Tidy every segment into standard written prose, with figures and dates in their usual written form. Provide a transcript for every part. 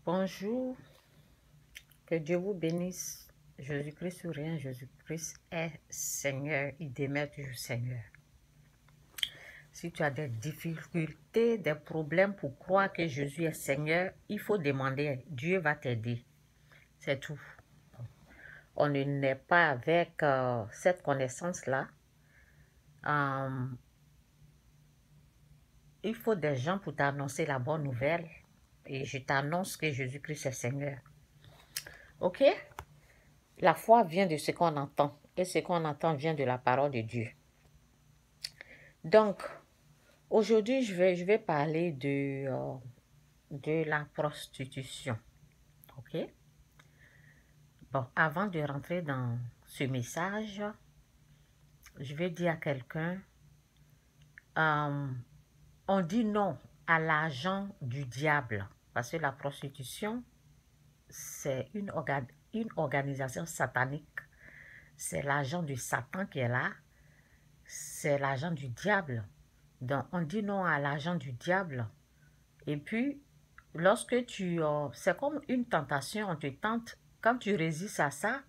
Bonjour, que Dieu vous bénisse. Jésus-Christ ou rien, Jésus-Christ est Seigneur, il demeure toujours Seigneur. Si tu as des difficultés, des problèmes pour croire que Jésus est Seigneur, il faut demander, Dieu va t'aider. C'est tout. On ne naît pas avec cette connaissance-là. Il faut des gens pour t'annoncer la bonne nouvelle. Et je t'annonce que Jésus-Christ est Seigneur. Ok? La foi vient de ce qu'on entend. Et ce qu'on entend vient de la parole de Dieu. Donc, aujourd'hui, je vais parler de la prostitution. Ok? Bon, avant de rentrer dans ce message, je vais dire à quelqu'un, on dit non à l'argent du diable. Parce que la prostitution, c'est une organisation satanique. C'est l'argent du Satan qui est là. C'est l'argent du diable. Donc, on dit non à l'argent du diable. Et puis, lorsque c'est comme une tentation, on te tente. Quand tu résistes à ça,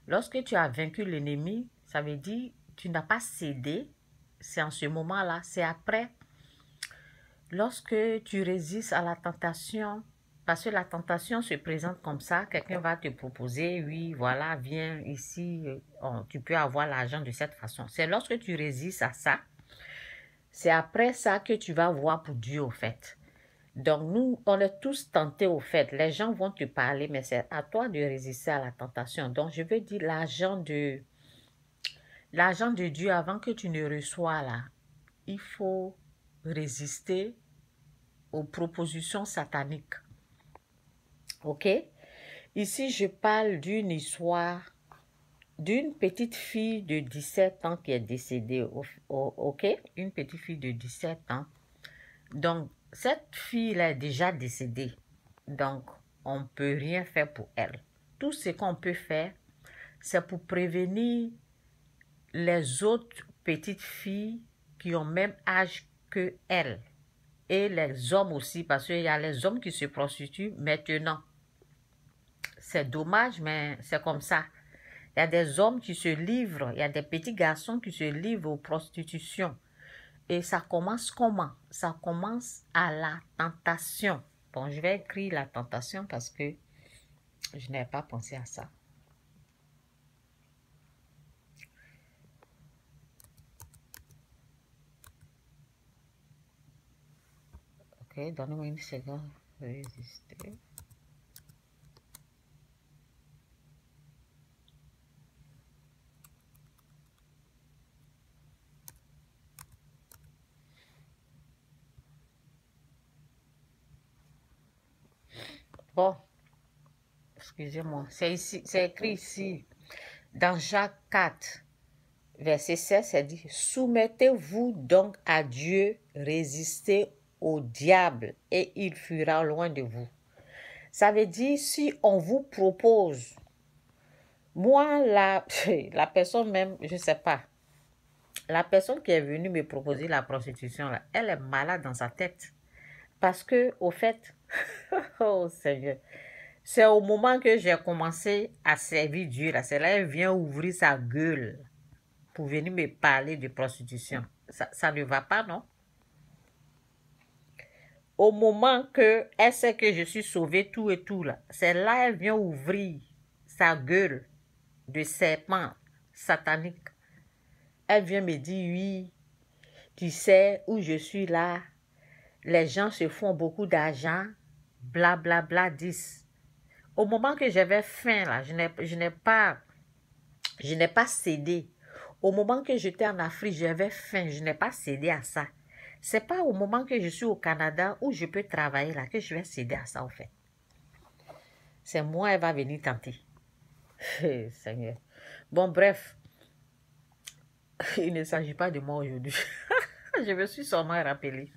lorsque tu as vaincu l'ennemi, ça veut dire tu n'as pas cédé. C'est en ce moment-là, c'est après. Lorsque tu résistes à la tentation, parce que la tentation se présente comme ça, quelqu'un va te proposer, oui, voilà, viens ici, tu peux avoir l'argent de cette façon. C'est lorsque tu résistes à ça, c'est après ça que tu vas voir pour Dieu au fait. Donc nous, on est tous tentés au fait. Les gens vont te parler, mais c'est à toi de résister à la tentation. Donc je veux dire l'argent de Dieu avant que tu ne reçois là. Il faut résister aux propositions sataniques. Ok? Ici, je parle d'une histoire d'une petite fille de 17 ans qui est décédée. Ok? Une petite fille de 17 ans. Donc, cette fille-là est déjà décédée. Donc, on ne peut rien faire pour elle. Tout ce qu'on peut faire, c'est pour prévenir les autres petites filles qui ont même âge que elle. Et les hommes aussi, parce qu'il y a les hommes qui se prostituent maintenant. C'est dommage, mais c'est comme ça. Il y a des hommes qui se livrent, il y a des petits garçons qui se livrent aux prostitutions. Et ça commence comment? Ça commence à la tentation. Bon, je vais écrire la tentation parce que je n'ai pas pensé à ça. Ok, donnez-moi une seconde. Résister. Bon, excusez-moi. C'est ici, c'est écrit ici. Dans Jacques 4, verset 16, c'est dit, soumettez-vous donc à Dieu, résistez au diable et il fuira loin de vous. Ça veut dire, si on vous propose, moi, la personne même, je ne sais pas, la personne qui est venue me proposer la prostitution, là, elle est malade dans sa tête. Parce que, au fait, oh Seigneur, c'est au moment que j'ai commencé à servir Dieu, là, c'est là qu'elle vient ouvrir sa gueule pour venir me parler de prostitution. Ça ne va pas, non? Au moment que elle sait que je suis sauvée, tout et tout, là, c'est là qu'elle vient ouvrir sa gueule de serpent satanique. Elle vient me dire, oui, tu sais où je suis là, les gens se font beaucoup d'argent, bla bla bla 10. Au moment que j'avais faim, là, je n'ai pas cédé. Au moment que j'étais en Afrique, j'avais faim, je n'ai pas cédé à ça. C'est pas au moment que je suis au Canada où je peux travailler là que je vais céder à ça, en fait. C'est moi, elle va venir tenter. Seigneur. Bon, bref, il ne s'agit pas de moi aujourd'hui. Je me suis seulement rappelé.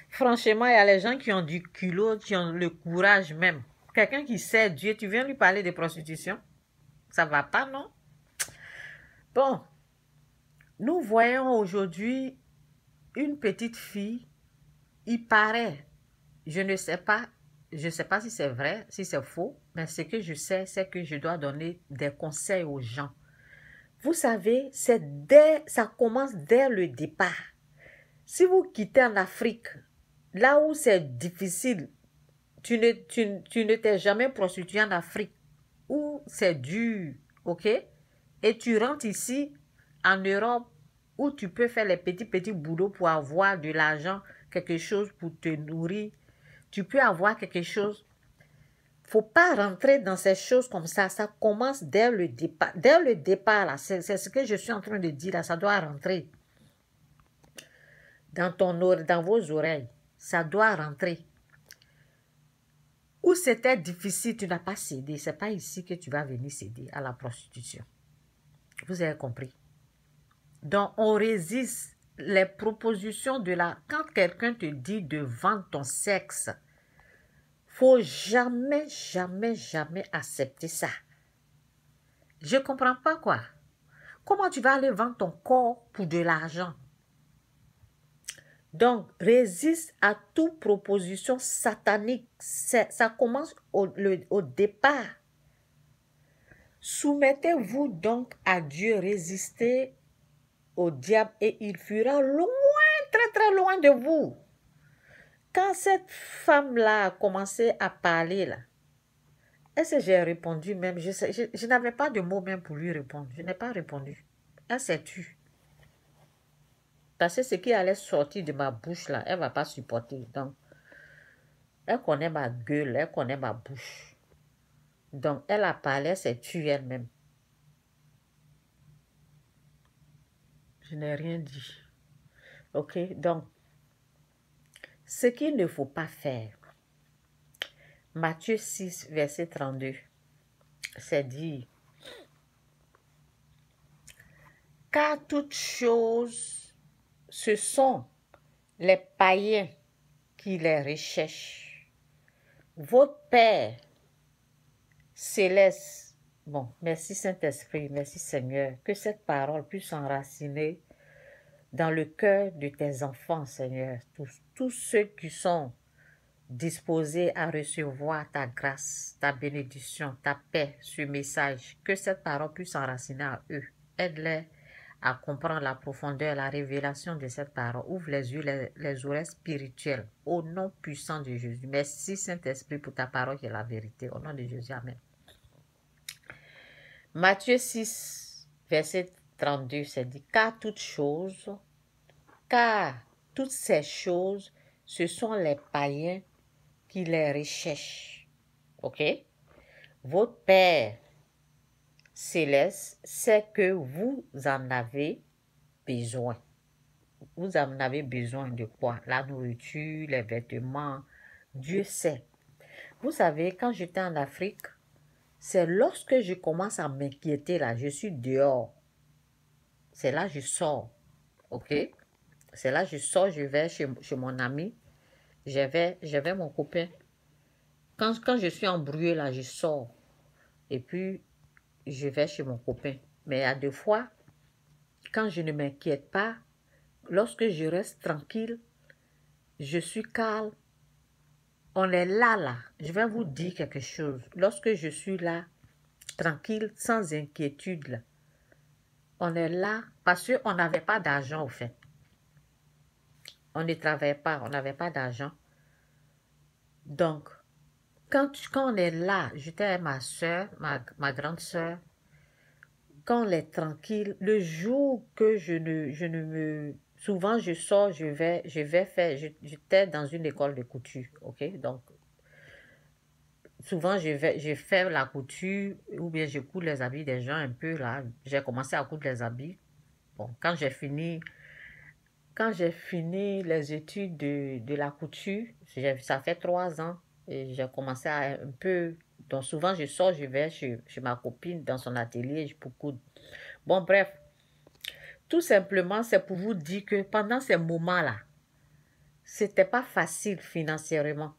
Franchement, il y a les gens qui ont du culot, qui ont le courage même. Quelqu'un qui sait Dieu, tu viens lui parler de prostitution? Ça va pas, non? Bon, nous voyons aujourd'hui une petite fille, il paraît, je ne sais pas, je ne sais pas si c'est vrai, si c'est faux, mais ce que je sais, c'est que je dois donner des conseils aux gens. Vous savez, ça commence dès le départ. Si vous quittez en Afrique, là où c'est difficile, tu ne t'es jamais prostitué en Afrique, où c'est dur, ok? Et tu rentres ici, en Europe, où tu peux faire les petits boulots pour avoir de l'argent, quelque chose pour te nourrir. Tu peux avoir quelque chose. Faut pas rentrer dans ces choses comme ça. Ça commence dès le départ. Dès le départ, là, c'est ce que je suis en train de dire, là, ça doit rentrer dans vos oreilles. Ça doit rentrer. Où c'était difficile, tu n'as pas cédé. Ce n'est pas ici que tu vas venir céder à la prostitution. Vous avez compris? Donc, on résiste les propositions de la... Quand quelqu'un te dit de vendre ton sexe, faut jamais, jamais, jamais accepter ça. Je ne comprends pas quoi. Comment tu vas aller vendre ton corps pour de l'argent? Donc, résiste à toute proposition satanique. Ça commence au départ. Soumettez-vous donc à Dieu, résistez au diable et il fuira loin, très très loin de vous. Quand cette femme-là a commencé à parler, là, est-ce que j'ai répondu même? Je n'avais pas de mots même pour lui répondre. Je n'ai pas répondu. Elle s'est tue. Parce que ce qui allait sortir de ma bouche, là, elle ne va pas supporter. Donc, elle connaît ma gueule, elle connaît ma bouche. Donc, elle a parlé, elle s'est tue elle-même. Je n'ai rien dit. Ok? Donc, ce qu'il ne faut pas faire, Matthieu 6, verset 32, c'est dit, car toutes choses, ce sont les païens qui les recherchent. Votre Père céleste, bon, merci Saint-Esprit, merci Seigneur, que cette parole puisse s'enraciner dans le cœur de tes enfants, Seigneur, tous ceux qui sont disposés à recevoir ta grâce, ta bénédiction, ta paix, ce message, que cette parole puisse s'enraciner à eux. Aide-les à comprendre la profondeur, la révélation de cette parole. Ouvre les yeux, les oreilles spirituelles, au nom puissant de Jésus. Merci Saint-Esprit pour ta parole qui est la vérité. Au nom de Jésus, amen. Matthieu 6, verset 32, c'est dit, car toutes ces choses, ce sont les païens qui les recherchent. Ok? Votre Père céleste sait que vous en avez besoin. Vous en avez besoin de quoi? La nourriture, les vêtements. Dieu sait. Vous savez, quand j'étais en Afrique, c'est lorsque je commence à m'inquiéter, là, je suis dehors. C'est là que je sors. Ok? C'est là que je sors, je vais chez mon ami. J'avais mon copain. Quand je suis embrouillée, là, je sors. Et puis, je vais chez mon copain. Mais à deux fois, quand je ne m'inquiète pas, lorsque je reste tranquille, je suis calme, on est là. Je vais vous dire quelque chose. Lorsque je suis là, tranquille, sans inquiétude, là, on est là parce qu'on n'avait pas d'argent au fait. On ne travaillait pas, on n'avait pas d'argent. Donc, quand on est là, j'étais avec ma soeur, ma grande soeur, quand on est tranquille, le jour que je ne me... Souvent, je sors, je vais faire... J'étais dans une école de couture, ok? Donc, souvent, je fais la couture ou bien je couds les habits des gens un peu, là. J'ai commencé à coudre les habits. Bon, quand j'ai fini les études de la couture, ça fait 3 ans, et j'ai commencé à un peu... Donc, souvent, je sors, je vais chez ma copine dans son atelier pour coudre. Bon, bref, tout simplement, c'est pour vous dire que pendant ces moments-là, c'était pas facile financièrement.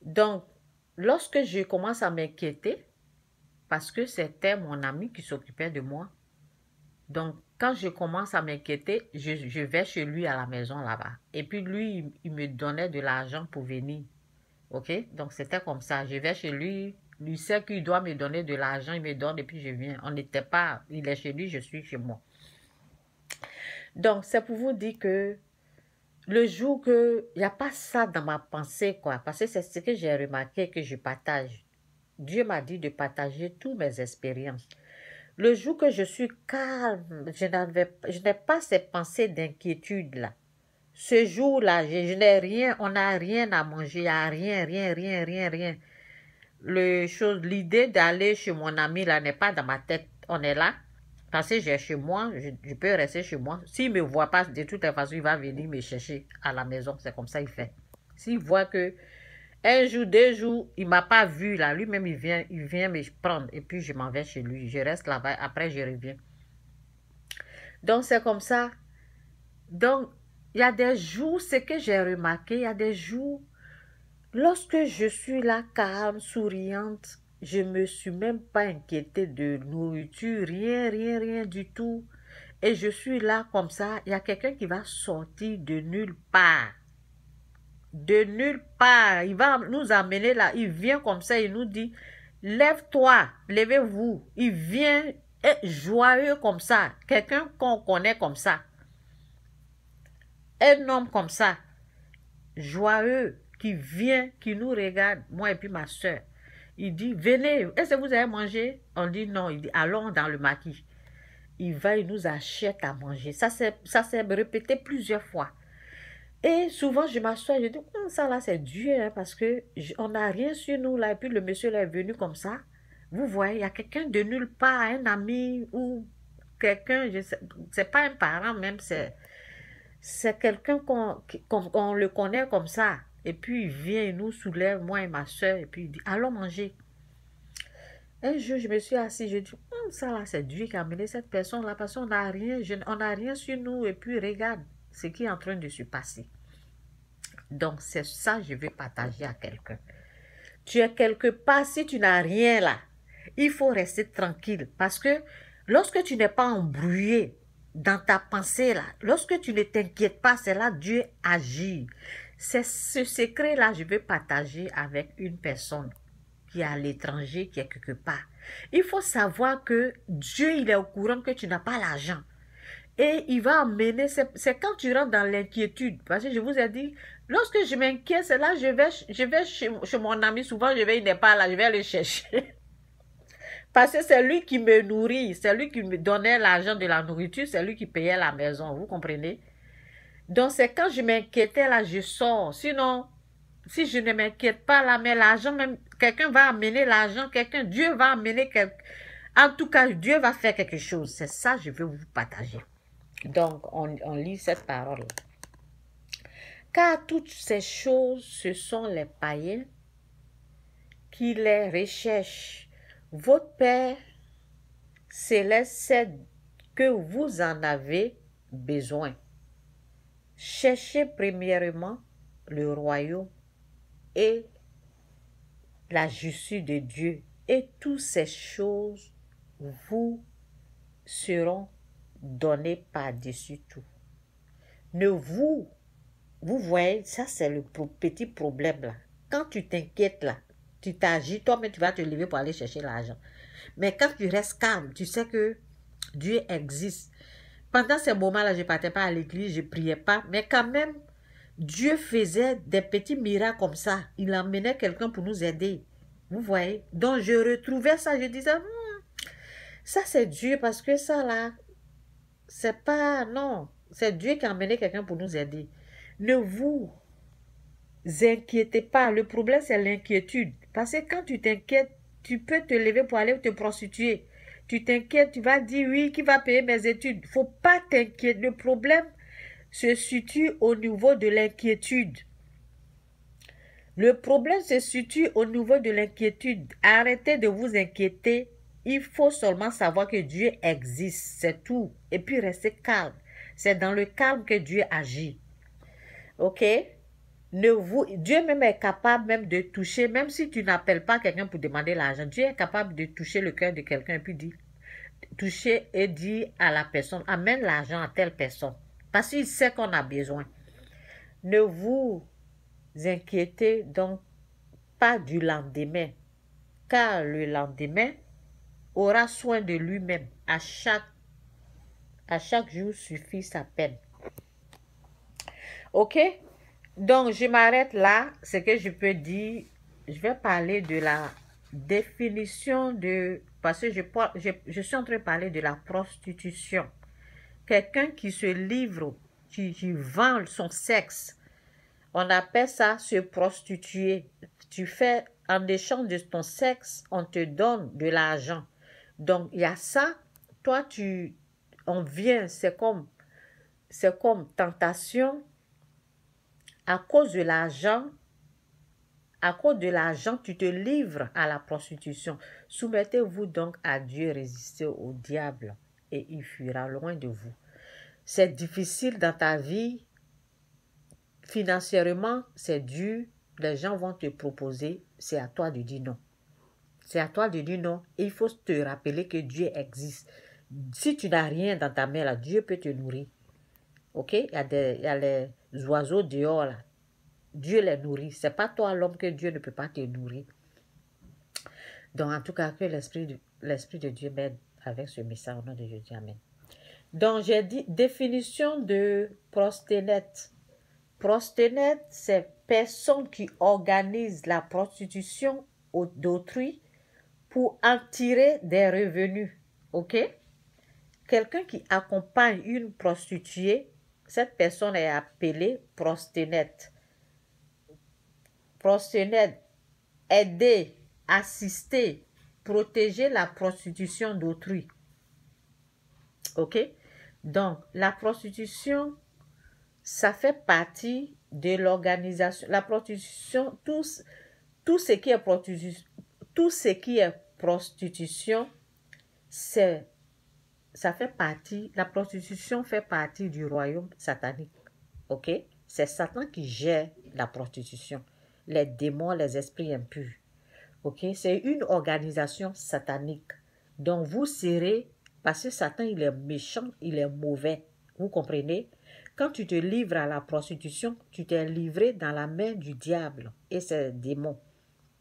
Donc, lorsque je commence à m'inquiéter, parce que c'était mon ami qui s'occupait de moi, donc quand je commence à m'inquiéter, je vais chez lui à la maison là-bas. Et puis lui, il me donnait de l'argent pour venir. Ok? Donc, c'était comme ça. Je vais chez lui. Lui sait qu'il doit me donner de l'argent. Il me donne et puis je viens. On n'était pas... Il est chez lui, je suis chez moi. Donc, c'est pour vous dire que le jour que... Il n'y a pas ça dans ma pensée, quoi. Parce que c'est ce que j'ai remarqué que je partage. Dieu m'a dit de partager toutes mes expériences. Le jour que je suis calme, je n'ai pas ces pensées d'inquiétude-là. Ce jour-là, je n'ai rien, on n'a rien à manger, il n'y a rien. L'idée d'aller chez mon ami, là, n'est pas dans ma tête. On est là, parce que j'ai chez moi, je peux rester chez moi. S'il ne me voit pas, de toute façon, il va venir me chercher à la maison. C'est comme ça qu'il fait. S'il voit que un jour, 2 jours, il ne m'a pas vu, là, lui-même, il vient me prendre. Et puis, je m'en vais chez lui. Je reste là-bas, après, je reviens. Donc, c'est comme ça. Donc, il y a des jours, ce que j'ai remarqué, il y a des jours, lorsque je suis là, calme, souriante, je ne me suis même pas inquiétée de nourriture, rien du tout. Et je suis là comme ça, il y a quelqu'un qui va sortir de nulle part. De nulle part. Il va nous amener là, il vient comme ça, il nous dit, lève-toi, levez-vous. Il vient joyeux comme ça, quelqu'un qu'on connaît comme ça. Un homme comme ça, joyeux, qui vient, qui nous regarde, moi et puis ma soeur. Il dit, venez, est-ce que vous avez mangé? On dit non, il dit, allons dans le maquis. Il va, il nous achète à manger. Ça s'est répété plusieurs fois. Et souvent, je m'assois, je dis, ça là, c'est Dieu, hein, parce que on n'a rien sur nous là. Et puis le monsieur là est venu comme ça. Vous voyez, il y a quelqu'un de nulle part, un ami ou quelqu'un, c'est pas un parent même, c'est quelqu'un qu'on le connaît comme ça. Et puis il vient, il nous soulève, moi et ma soeur, et puis il dit, allons manger. Un jour, je me suis assise, je dis, ça là, c'est Dieu qui a amené cette personne-là, parce qu'on n'a rien, on n'a rien sur nous, et puis regarde ce qui est en train de se passer. Donc, c'est ça que je vais partager à quelqu'un. Tu es quelque part, si tu n'as rien là, il faut rester tranquille, parce que lorsque tu n'es pas embrouillé dans ta pensée là, lorsque tu ne t'inquiètes pas, c'est là Dieu agit. C'est ce secret-là que je vais partager avec une personne qui est à l'étranger, qui est quelque part. Il faut savoir que Dieu, il est au courant que tu n'as pas l'argent. Et il va amener, c'est quand tu rentres dans l'inquiétude. Parce que je vous ai dit, lorsque je m'inquiète, c'est là, je vais chez mon ami, souvent il n'est pas là, je vais aller chercher. Parce que c'est lui qui me nourrit, c'est lui qui me donnait l'argent de la nourriture, c'est lui qui payait la maison, vous comprenez? Donc c'est quand je m'inquiétais là, je sors. Sinon, si je ne m'inquiète pas là, mais l'argent, même quelqu'un va amener l'argent, Dieu va amener quelqu'un. En tout cas, Dieu va faire quelque chose. C'est ça que je veux vous partager. Donc, on lit cette parole. Car toutes ces choses, ce sont les païens qui les recherchent. Votre Père céleste sait que vous en avez besoin. Cherchez premièrement le royaume et la justice de Dieu, et toutes ces choses vous seront données par-dessus tout. Vous voyez, ça c'est le petit problème là. Quand tu t'inquiètes là, tu t'agis, toi-même tu vas te lever pour aller chercher l'argent. Mais quand tu restes calme, tu sais que Dieu existe. Pendant ces moments-là, je ne partais pas à l'église, je ne priais pas, mais quand même, Dieu faisait des petits miracles comme ça. Il emmenait quelqu'un pour nous aider. Vous voyez? Donc, je retrouvais ça, je disais, ça c'est Dieu, parce que ça là, c'est pas, non, c'est Dieu qui a emmené quelqu'un pour nous aider. Ne vous inquiétez pas. Le problème, c'est l'inquiétude. Parce que quand tu t'inquiètes, tu peux te lever pour aller te prostituer. Tu t'inquiètes, tu vas dire, oui, qui va payer mes études? Il ne faut pas t'inquiéter. Le problème se situe au niveau de l'inquiétude. Le problème se situe au niveau de l'inquiétude. Arrêtez de vous inquiéter. Il faut seulement savoir que Dieu existe, c'est tout. Et puis restez calme. C'est dans le calme que Dieu agit. Ok? Dieu même est capable même de toucher, même si tu n'appelles pas quelqu'un pour demander l'argent, Dieu est capable de toucher le cœur de quelqu'un et puis dire, toucher et dire à la personne, amène l'argent à telle personne. Parce qu'il sait qu'on a besoin. Ne vous inquiétez donc pas du lendemain, car le lendemain aura soin de lui-même. À chaque jour suffit sa peine. Ok? Donc, je m'arrête là. Ce que je peux dire, je vais parler de la définition de... Parce que je suis en train de parler de la prostitution. Quelqu'un qui se livre, qui vend son sexe, on appelle ça se prostituer. Tu fais, en échange de ton sexe, on te donne de l'argent. Donc, il y a ça. Toi, on vient, c'est comme tentation. À cause de l'argent, tu te livres à la prostitution. Soumettez-vous donc à Dieu, résistez au diable et il fuira loin de vous. C'est difficile dans ta vie, financièrement, c'est dur. Les gens vont te proposer, c'est à toi de dire non. C'est à toi de dire non. Et il faut te rappeler que Dieu existe. Si tu n'as rien dans ta main, là, Dieu peut te nourrir. Ok? Il y a les oiseaux dehors, là. Dieu les nourrit. Ce n'est pas toi, l'homme, que Dieu ne peut pas te nourrir. Donc, en tout cas, que l'Esprit de Dieu m'aide avec ce message au nom de Jésus. Amen. Donc, j'ai dit définition de proxénète. Proxénète, c'est personne qui organise la prostitution d'autrui pour en tirer des revenus. Ok? Quelqu'un qui accompagne une prostituée, cette personne est appelée proxénète. Proxénète, aider, assister, protéger la prostitution d'autrui. Ok? Donc, la prostitution, ça fait partie de l'organisation. La prostitution, tout ce qui est prostitution, ça fait partie, la prostitution fait partie du royaume satanique. Ok? C'est Satan qui gère la prostitution. Les démons, les esprits impurs. Ok? C'est une organisation satanique. Donc, vous serez, parce que Satan, il est méchant, il est mauvais. Vous comprenez? Quand tu te livres à la prostitution, tu t'es livré dans la main du diable et ses démons.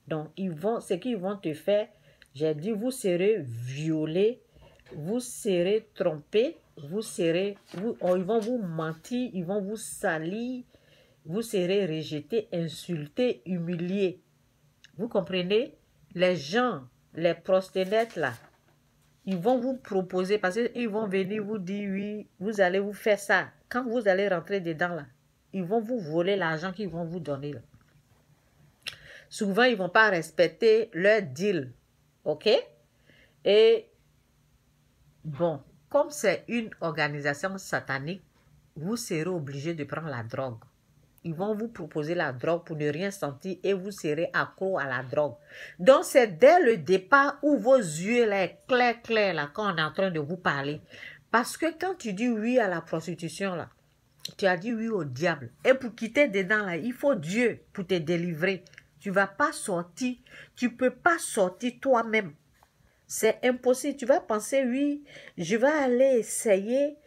Donc, ce qu'ils vont te faire, j'ai dit, vous serez violés, vous serez trompés, ils vont vous mentir, ils vont vous salir, vous serez rejetés, insultés, humiliés. Vous comprenez? Les gens, les proxénètes là, ils vont vous proposer, parce qu'ils vont venir vous dire, oui, vous allez vous faire ça. Quand vous allez rentrer dedans là, ils vont vous voler l'argent qu'ils vont vous donner là. Souvent, ils ne vont pas respecter leur deal. Ok? Et bon, comme c'est une organisation satanique, vous serez obligé de prendre la drogue. Ils vont vous proposer la drogue pour ne rien sentir et vous serez accro à la drogue. Donc, c'est dès le départ où vos yeux là, clairs, là, quand on est en train de vous parler. Parce que quand tu dis oui à la prostitution, là, tu as dit oui au diable. Et pour quitter dedans, là, il faut Dieu pour te délivrer. Tu ne vas pas sortir. Tu ne peux pas sortir toi-même. C'est impossible. Tu vas penser, oui, je vais aller essayer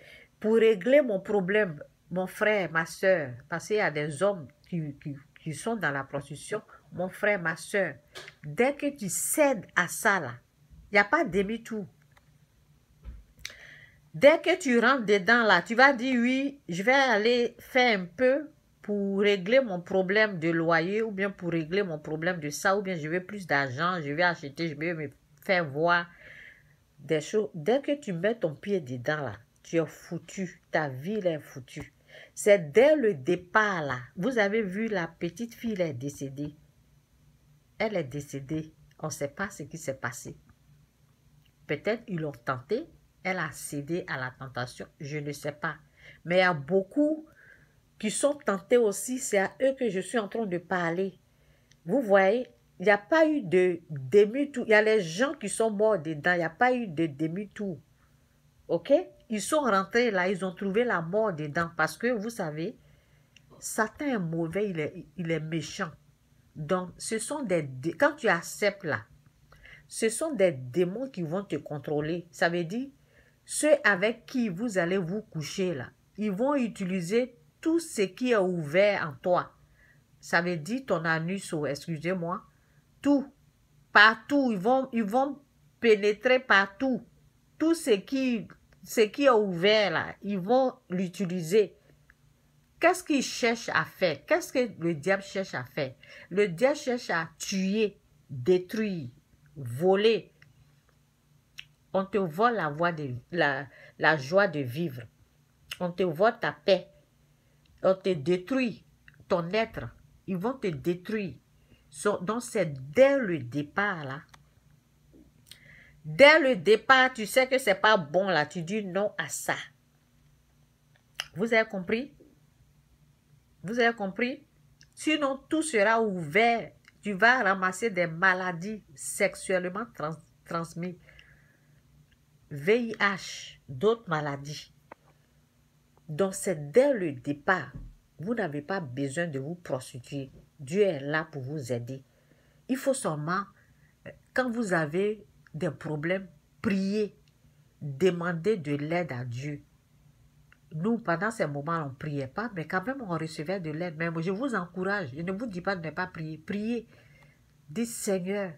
pour régler mon problème. Mon frère, ma soeur, parce qu'il y a des hommes qui sont dans la prostitution. Mon frère, ma soeur, dès que tu cèdes à ça, là, il n'y a pas demi-tour. Dès que tu rentres dedans, là, tu vas dire, oui, je vais aller faire un peu pour régler mon problème de loyer ou bien pour régler mon problème de ça, ou bien je veux plus d'argent, je vais acheter, je vais me faire voir des choses. Dès que tu mets ton pied dedans, là, tu es foutu. Ta vie est foutue. C'est dès le départ, là. Vous avez vu, la petite fille, elle est décédée. Elle est décédée. On ne sait pas ce qui s'est passé. Peut-être ils l'ont tenté. Elle a cédé à la tentation. Je ne sais pas. Mais il y a beaucoup qui sont tentés aussi. C'est à eux que je suis en train de parler. Vous voyez, il n'y a pas eu de demi-tour. Il y a les gens qui sont morts dedans. Il n'y a pas eu de demi-tour. Ok? Ils sont rentrés là, ils ont trouvé la mort dedans. Parce que, vous savez, Satan est mauvais, il est méchant. Donc, ce sont quand tu acceptes là, ce sont des démons qui vont te contrôler. Ça veut dire, ceux avec qui vous allez vous coucher là, ils vont utiliser tout ce qui est ouvert en toi. Ça veut dire ton anus, excusez-moi, tout, partout, ils vont pénétrer partout. Tout ce qui est ouvert là, ils vont l'utiliser. Qu'est-ce qu'ils cherchent à faire? Qu'est-ce que le diable cherche à faire? Le diable cherche à tuer, détruire, voler. On te vole la joie de vivre. On te vole ta paix. On te détruit ton être. Ils vont te détruire. Donc c'est dès le départ là. Dès le départ, tu sais que c'est pas bon là. Tu dis non à ça. Vous avez compris? Vous avez compris? Sinon, tout sera ouvert. Tu vas ramasser des maladies sexuellement transmises. VIH, d'autres maladies. Donc, c'est dès le départ. Vous n'avez pas besoin de vous prostituer. Dieu est là pour vous aider. Il faut seulement, quand vous avez des problèmes, prier. Demander de l'aide à Dieu. Nous, pendant ces moments, on ne priait pas, mais quand même, on recevait de l'aide. Mais je vous encourage, je ne vous dis pas de ne pas prier. Priez. Dites, Seigneur,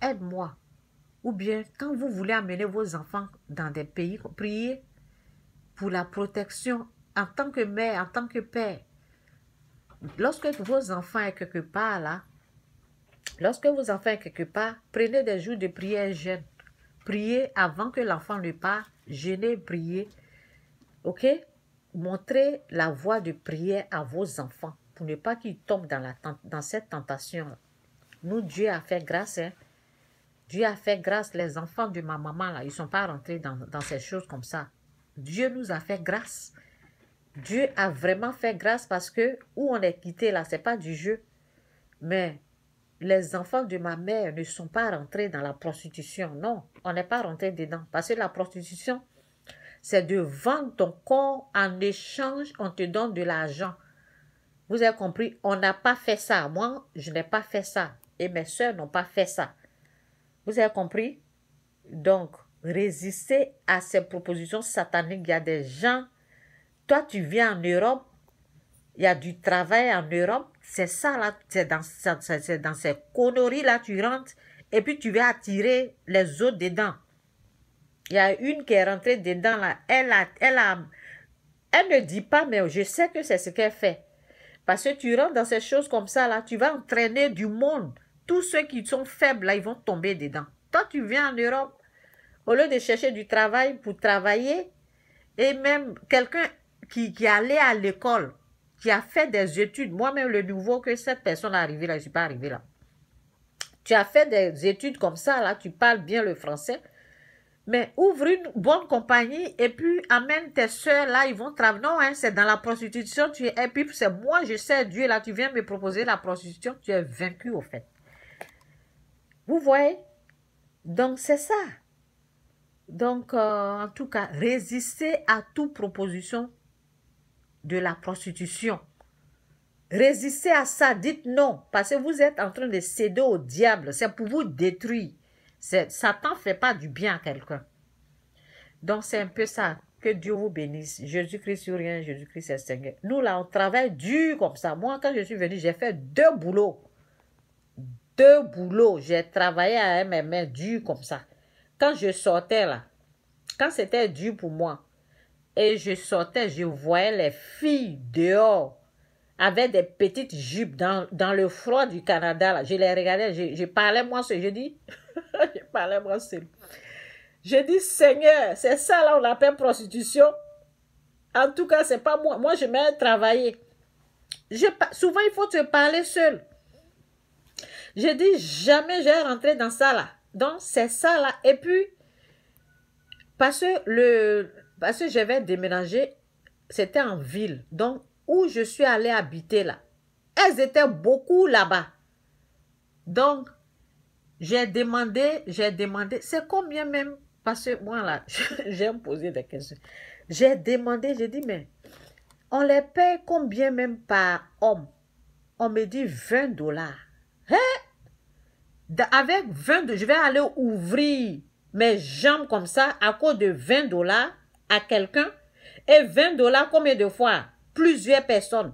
aide-moi. Ou bien, quand vous voulez amener vos enfants dans des pays, priez pour la protection en tant que mère, en tant que père. Lorsque vos enfants sont quelque part là, prenez des jours de prière jeûne. Priez avant que l'enfant ne parte, jeûnez, priez. Ok? Montrez la voie de prière à vos enfants pour ne pas qu'ils tombent dans cette tentation. Nous, Dieu a fait grâce. Hein? Dieu a fait grâce. Les enfants de ma maman, là, ils ne sont pas rentrés dans ces choses comme ça. Dieu nous a fait grâce. Dieu a vraiment fait grâce parce que où on est quitté là, ce n'est pas du jeu. Mais les enfants de ma mère ne sont pas rentrés dans la prostitution. Non, on n'est pas rentré dedans. Parce que la prostitution, c'est de vendre ton corps en échange, on te donne de l'argent. Vous avez compris? On n'a pas fait ça. Moi, je n'ai pas fait ça. Et mes soeurs n'ont pas fait ça. Vous avez compris? Donc, résistez à ces propositions sataniques. Il y a des gens, toi tu viens en Europe, il y a du travail en Europe, c'est ça là, c'est dans ces conneries là, tu rentres et puis tu vas attirer les autres dedans. Il y a une qui est rentrée dedans là, elle ne dit pas, mais je sais que c'est ce qu'elle fait. Parce que tu rentres dans ces choses comme ça là, tu vas entraîner du monde. Tous ceux qui sont faibles là, ils vont tomber dedans. Toi tu viens en Europe, au lieu de chercher du travail pour travailler, et même quelqu'un qui allait à l'école, qui a fait des études, moi-même le nouveau que cette personne est arrivée là, je ne suis pas arrivée là. Tu as fait des études comme ça là, tu parles bien le français, mais ouvre une bonne compagnie et puis amène tes soeurs là, ils vont travailler. Non, hein, c'est dans la prostitution, et puis c'est moi, je sais, Dieu là, tu viens me proposer la prostitution, tu es vaincu au fait. Vous voyez? Donc c'est ça. Donc, en tout cas, résistez à toute proposition de la prostitution. Résistez à ça, dites non, parce que vous êtes en train de céder au diable, c'est pour vous détruire. Satan ne fait pas du bien à quelqu'un. Donc, c'est un peu ça. Que Dieu vous bénisse. Jésus-Christ sur rien, Jésus-Christ est Seigneur. Nous, là, on travaille dur comme ça. Moi, quand je suis venue, j'ai fait 2 boulots. 2 boulots. J'ai travaillé à mes mains dur comme ça. Quand je sortais là, quand c'était dur pour moi, et je sortais, je voyais les filles dehors avec des petites jupes dans le froid du Canada. Là. Je les regardais, je parlais moi seul. Je dis, je parlais moi seul. Je dis, Seigneur, c'est ça là on appelle prostitution. En tout cas, c'est pas moi. Moi, je m'ai travaillé. Souvent, il faut te parler seul. Je dis, jamais j'ai rentré dans ça là. Donc, c'est ça là. Et puis, parce que je vais déménager, c'était en ville. Donc, où je suis allée habiter là, elles étaient beaucoup là-bas. Donc, j'ai demandé, c'est combien même, parce que moi là, j'aime poser des questions. J'ai demandé, j'ai dit, mais on les paye combien même par homme? On me dit $20. Hein? Avec 20, je vais aller ouvrir mes jambes comme ça à cause de $20 à quelqu'un. Et $20 combien de fois? Plusieurs personnes.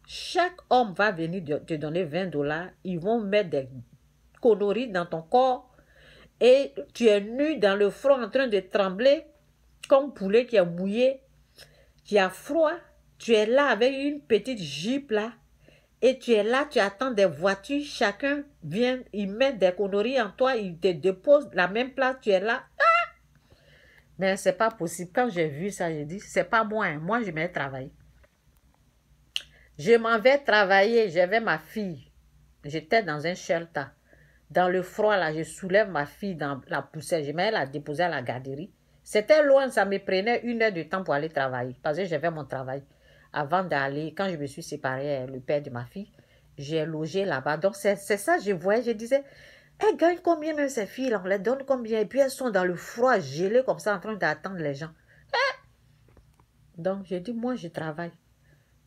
Chaque homme va venir te donner 20 $. Ils vont mettre des conneries dans ton corps. Et tu es nu dans le front en train de trembler. Comme poulet qui est mouillé. Qui a froid. Tu es là avec une petite jupe là. Et tu es là, tu attends des voitures. Chacun vient, il met des conneries en toi. Il te dépose la même place. Tu es là. Mais c'est pas possible. Quand j'ai vu ça, j'ai dit, c'est pas moi. Hein. Moi, je vais travailler. Je m'en vais travailler. J'avais ma fille. J'étais dans un shelter. Dans le froid, là, je soulève ma fille dans la poussière. Je vais la déposer à la garderie. C'était loin, ça me prenait 1 heure de temps pour aller travailler. Parce que j'avais mon travail. Avant d'aller, quand je me suis séparée, le père de ma fille, j'ai logé là-bas. Donc, c'est ça, je voyais, je disais, elles gagnent combien même ces filles-là? On les donne combien? Et puis, elles sont dans le froid, gelées comme ça, en train d'attendre les gens. Donc, j'ai dit, moi, je travaille.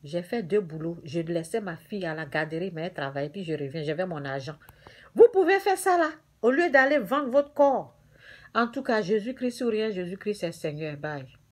J'ai fait 2 boulots. Je laissais ma fille à la garderie, mais elle travaillait, puis je reviens, j'avais mon argent. Vous pouvez faire ça là, au lieu d'aller vendre votre corps. En tout cas, Jésus-Christ ou rien, Jésus-Christ est Seigneur. Bye.